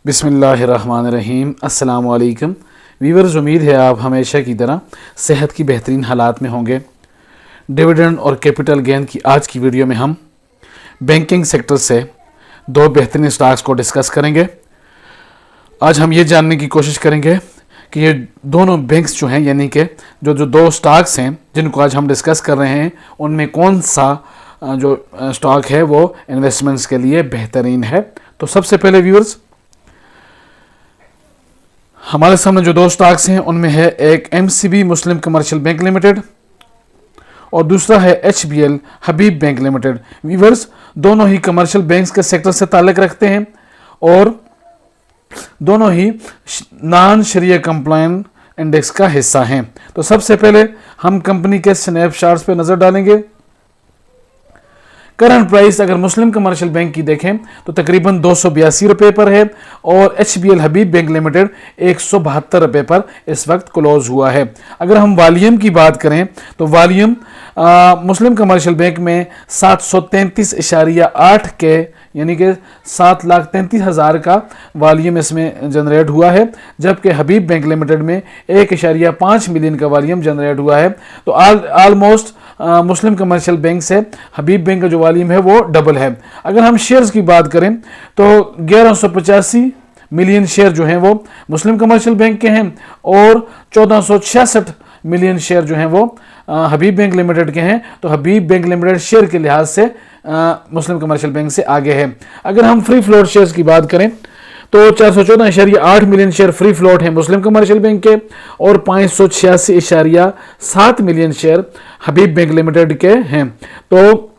बिस्मिल्लाहिर्रहमानिर्रहीम। अस्सलाम वालेकुम वीवर्स, उम्मीद है आप हमेशा की तरह सेहत की बेहतरीन हालात में होंगे। डिविडेंड और कैपिटल गेन की आज की वीडियो में हम बैंकिंग सेक्टर से दो बेहतरीन स्टॉक्स को डिस्कस करेंगे। आज हम ये जानने की कोशिश करेंगे कि ये दोनों बैंक्स जो हैं, यानी कि जो दो स्टॉक्स हैं जिनको आज हम डिस्कस कर रहे हैं, उनमें कौन सा जो स्टॉक है वो इन्वेस्टमेंट्स के लिए बेहतरीन है। तो सबसे पहले व्यूअर्स, हमारे सामने जो दो स्टॉक्स हैं उनमें है एक MCB मुस्लिम कमर्शियल बैंक लिमिटेड और दूसरा है HBL हबीब बैंक लिमिटेड। व्यूअर्स, दोनों ही कमर्शियल बैंक्स के सेक्टर से ताल्लुक़ रखते हैं और दोनों ही नॉन शरिया कंप्लायंट इंडेक्स का हिस्सा हैं। तो सबसे पहले हम कंपनी के स्नैपशॉट्स पे नज़र डालेंगे। करंट प्राइस अगर मुस्लिम कमर्शियल बैंक की देखें तो तकरीबन 282 रुपये पर है और HBL हबीब बैंक लिमिटेड 172 रुपये पर इस वक्त क्लोज हुआ है। अगर हम वॉल्यूम की बात करें तो वॉल्यूम मुस्लिम कमर्शियल बैंक में 733.8 के यानी कि 7,33,000 का वॉल्यूम इसमें जनरेट हुआ है, जबकि हबीब बैंक लिमिटेड में 1.5 मिलियन का वॉल्यूम जनरेट हुआ है। तो ऑलमोस्ट मुस्लिम कमर्शियल बैंक से हबीब बैंक का जो वॉल्यूम है वो डबल है। अगर हम शेयर्स की बात करें तो 1185 मिलियन शेयर जो हैं वो मुस्लिम कमर्शियल बैंक के हैं और 1466 मिलियन शेयर जो हैं वो हबीब बैंक लिमिटेड के हैं। तो हबीब बैंक लिमिटेड शेयर के लिहाज से मुस्लिम कमर्शियल बैंक से आगे है। अगर हम फ्री फ्लोट शेयर्स की बात करें तो 414.8 मिलियन शेयर फ्री फ्लोट है मुस्लिम कमर्शियल बैंक के और 586.7 मिलियन शेयर हबीब बैंक लिमिटेड के हैं। तो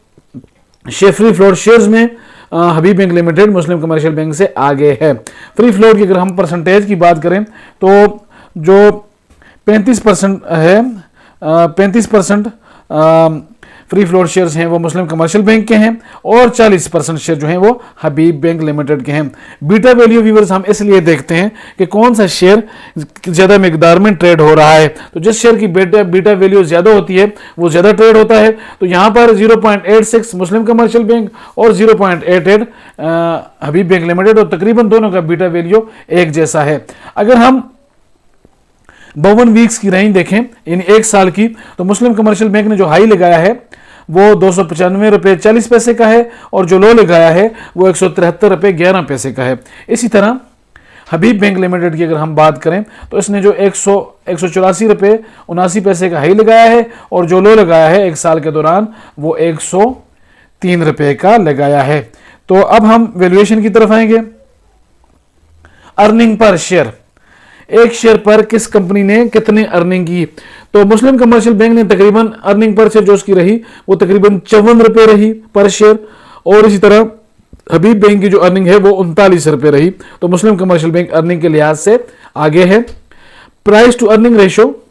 फ्री फ्लोट शेयर्स में हबीब बैंक लिमिटेड मुस्लिम कमर्शियल बैंक से आगे है। फ्री फ्लोट की अगर हम परसेंटेज की बात करें तो जो 35% है, 35% फ्री फ्लोट शेयर्स हैं वो मुस्लिम कमर्शियल बैंक के हैं और 40% शेयर जो हैं वो हबीब बैंक लिमिटेड के हैं। बीटा वैल्यू व्यूअर्स हम इसलिए देखते हैं कि कौन सा शेयर ज़्यादा मिकदार में ट्रेड हो रहा है। तो जिस शेयर की बीटा वैल्यू ज़्यादा होती है वो ज़्यादा ट्रेड होता है। तो यहाँ पर 0.86 मुस्लिम कमर्शियल बैंक और 0.88 हबीब बैंक लिमिटेड और तकरीबन दोनों का बीटा वैल्यू एक जैसा है। अगर हम 52 वीक्स की रेंज देखें यानी एक साल की, तो मुस्लिम कमर्शियल बैंक ने जो हाई लगाया है वो 295 रुपये 40 पैसे का है और जो लो लगाया है वो 173 रुपये 11 पैसे का है। इसी तरह हबीब बैंक लिमिटेड की अगर हम बात करें तो इसने जो 184 रुपये 79 पैसे का हाई लगाया है और जो लो लगाया है एक साल के दौरान वो 103 रुपये का लगाया है। तो अब हम वैल्यूएशन की तरफ आएंगे। अर्निंग पर शेयर, एक शेयर पर किस कंपनी ने कितने अर्निंग की। तो मुस्लिम कमर्शियल बैंक ने तकरीबन अर्निंग पर शेयर जो उसकी रही वो तकरीबन 54 रुपये रही पर शेयर और इसी तरह हबीब बैंक की जो अर्निंग है वो 39 रुपये रही। तो मुस्लिम कमर्शियल बैंक अर्निंग के लिहाज से आगे है। प्राइस टू अर्निंग रेशो,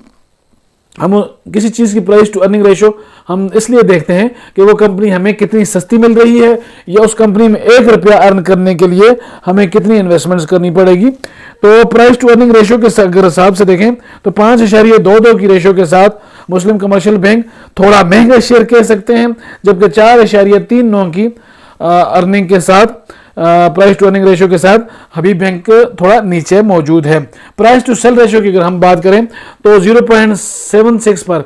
हम किसी चीज़ की प्राइस टू अर्निंग रेशो हम इसलिए देखते हैं कि वो कंपनी हमें कितनी सस्ती मिल रही है या उस कंपनी में 1 रुपया अर्न करने के लिए हमें कितनी इन्वेस्टमेंट्स करनी पड़ेगी। तो प्राइस टू अर्निंग रेशो के अगर हिसाब से देखें तो 5.22 की रेशो के साथ मुस्लिम कमर्शियल बैंक थोड़ा महंगा शेयर कह सकते हैं, जबकि 4.39 की अर्निंग के साथ प्राइस टू अर्निंग रेशो के साथ हबीब बैंक थोड़ा नीचे मौजूद है। प्राइस टू सेल रेशो की अगर हम बात करें तो 0.76 पर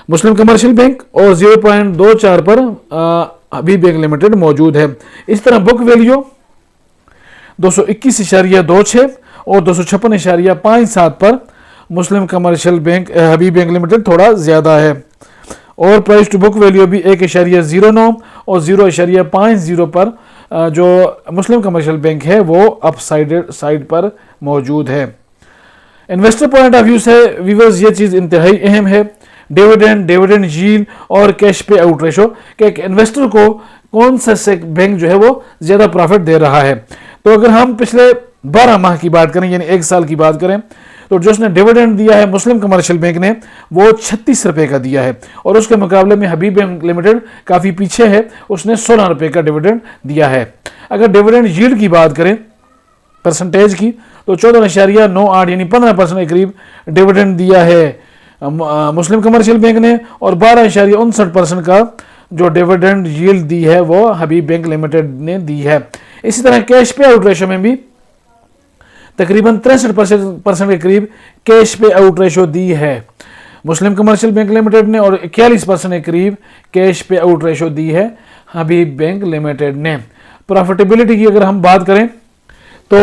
मुस्लिम कमर्शियल बैंक और 0.24 पर हबीब बैंक लिमिटेड मौजूद है। इस तरह बुक वैल्यू 221.26 और 256.57 पर मुस्लिम कमर्शियल बैंक हबीब बैंक लिमिटेड थोड़ा ज़्यादा है और प्राइस टू बुक वैल्यू भी 1.09 और 0.50 पर जो मुस्लिम कमर्शियल बैंक है वो अप साइड पर मौजूद है। इन्वेस्टर पॉइंट ऑफ व्यू से व्यूअर्स ये चीज़ इंतहाई अहम है, डिविडेंड यील्ड और कैश पे आउट रेशो कि एक इन्वेस्टर को कौन सा बैंक जो है वो ज़्यादा प्रॉफिट दे रहा है। तो अगर हम पिछले 12 माह की बात करें यानी एक साल की बात करें तो जो उसने डिविडेंड दिया है मुस्लिम कमर्शियल बैंक ने वो 36 रुपये का दिया है और उसके मुकाबले में हबीब बैंक लिमिटेड काफ़ी पीछे है, उसने 16 रुपये का डिविडेंड दिया है। अगर डिविडेंड यील्ड की बात करें परसेंटेज की तो 14.98 यानी 15% के करीब डिविडेंड दिया है मुस्लिम कमर्शियल बैंक ने और 12.59% का जो डिविडेंड यील्ड दी है वो हबीब बैंक लिमिटेड ने दी है। इसी तरह कैश पे आउट रेशो में भी तकरीबन 63% के करीब कैश पे आउट रेशो दी है मुस्लिम कमर्शियल बैंक लिमिटेड ने, और 41% के करीब कैश पे आउट रेशो दी है हबीब बैंक लिमिटेड ने। प्रॉफिटेबिलिटी की अगर हम बात करें तो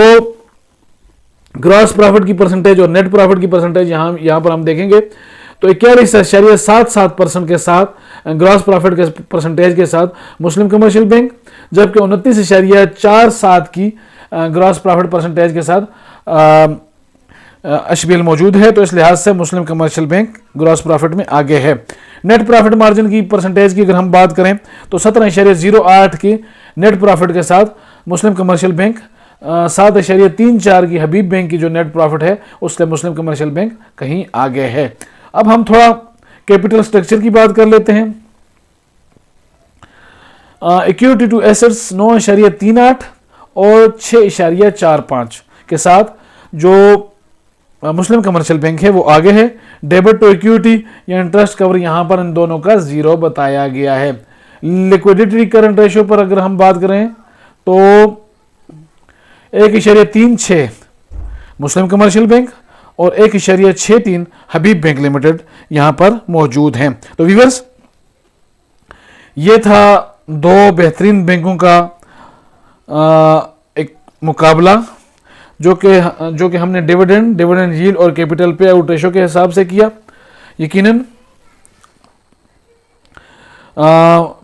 ग्रॉस प्रॉफिट की परसेंटेज और नेट प्रॉफिट की परसेंटेज यहाँ पर हम देखेंगे तो 41.77% के साथ ग्रॉस प्रॉफिट के परसेंटेज के साथ मुस्लिम कमर्शियल बैंक, जबकि 29.47 की ग्रॉस प्रॉफिट परसेंटेज के साथ एचबीएल मौजूद है। तो इस लिहाज से मुस्लिम कमर्शियल बैंक ग्रॉस प्रॉफिट में आगे है। नेट प्रॉफिट मार्जिन की परसेंटेज की अगर हम बात करें तो 17.08 की नेट प्रॉफिट के साथ मुस्लिम कमर्शियल बैंक 7.34 की हबीब बैंक की जो नेट प्रॉफिट है उससे मुस्लिम कमर्शियल बैंक कहीं आगे है। अब हम थोड़ा कैपिटल स्ट्रक्चर की बात कर लेते हैं। इक्विटी टू एसेट्स 9.38 और 6.45 के साथ जो मुस्लिम कमर्शियल बैंक है वो आगे है। डेबिट टू इक्विटी या इंटरेस्ट कवर यहां पर इन दोनों का 0 बताया गया है। लिक्विडिटी करंट रेशियो पर अगर हम बात करें तो 1.36 मुस्लिम कमर्शियल बैंक और 1.63 हबीब बैंक लिमिटेड यहां पर मौजूद हैं। तो व्यूअर्स, ये था दो बेहतरीन बैंकों का एक मुकाबला जो कि हमने डिविडेंड यील्ड और कैपिटल पे आउट रेशो के हिसाब से किया। यकीनन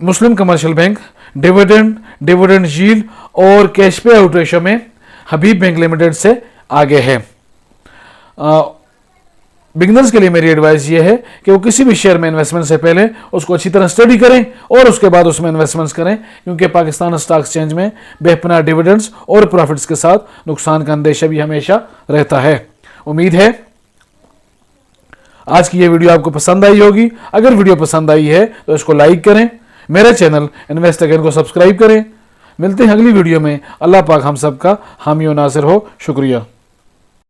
मुस्लिम कमर्शियल बैंक डिविडेंड यील्ड और कैश पे आउट रेशो में हबीब बैंक लिमिटेड से आगे है। बिगिनर्स के लिए मेरी एडवाइस ये है कि वो किसी भी शेयर में इन्वेस्टमेंट से पहले उसको अच्छी तरह स्टडी करें और उसके बाद उसमें इन्वेस्टमेंट्स करें, क्योंकि पाकिस्तान स्टॉक एक्सचेंज में बेपनाह डिविडेंड्स और प्रॉफिट्स के साथ नुकसान का अंदेशा भी हमेशा रहता है। उम्मीद है आज की ये वीडियो आपको पसंद आई होगी। अगर वीडियो पसंद आई है तो इसको लाइक करें, मेरे चैनल इन्वेस्ट अगेन को सब्सक्राइब करें। मिलते हैं अगली वीडियो में। अल्लाह पाक हम सबका हामी और नासिर हो। शुक्रिया।